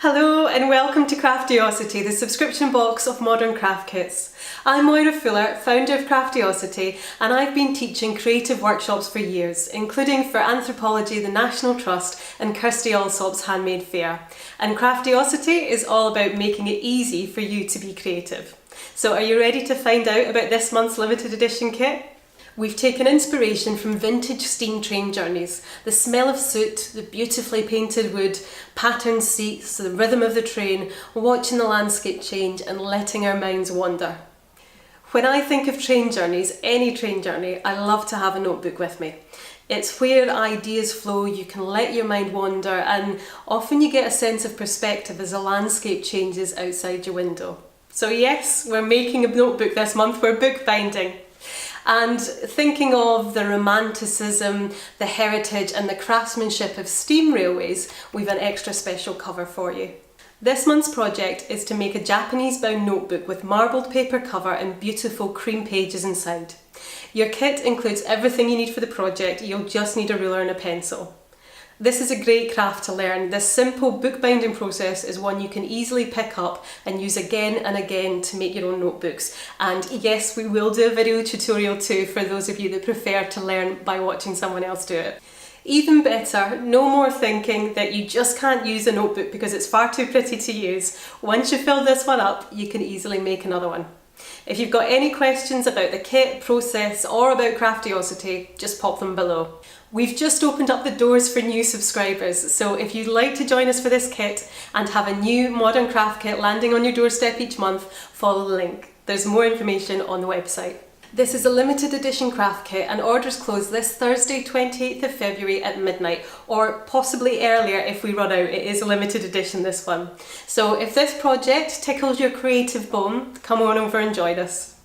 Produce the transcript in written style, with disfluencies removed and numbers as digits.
Hello and welcome to Craftiosity, the subscription box of modern craft kits. I'm Moira Fuller, founder of Craftiosity, and I've been teaching creative workshops for years, including for Anthropology, the National Trust and Kirsty Allsop's Handmade Fair. And Craftiosity is all about making it easy for you to be creative. So are you ready to find out about this month's limited edition kit? We've taken inspiration from vintage steam train journeys. The smell of soot, the beautifully painted wood, patterned seats, the rhythm of the train, watching the landscape change and letting our minds wander. When I think of train journeys, any train journey, I love to have a notebook with me. It's where ideas flow, you can let your mind wander, and often you get a sense of perspective as the landscape changes outside your window. So yes, we're making a notebook this month, we're bookbinding. And thinking of the romanticism, the heritage and the craftsmanship of steam railways, we've an extra special cover for you. This month's project is to make a Japanese bound notebook with marbled paper cover and beautiful cream pages inside. Your kit includes everything you need for the project, you'll just need a ruler and a pencil. This is a great craft to learn. This simple bookbinding process is one you can easily pick up and use again and again to make your own notebooks. And yes, we will do a video tutorial too for those of you that prefer to learn by watching someone else do it. Even better, no more thinking that you just can't use a notebook because it's far too pretty to use. Once you fill this one up, you can easily make another one. If you've got any questions about the kit, process or about Craftiosity, just pop them below. We've just opened up the doors for new subscribers, so if you'd like to join us for this kit and have a new modern craft kit landing on your doorstep each month, follow the link. There's more information on the website. This is a limited edition craft kit and orders close this Thursday 28th of February at midnight, or possibly earlier if we run out. It is a limited edition, this one. So if this project tickles your creative bone, come on over and join us.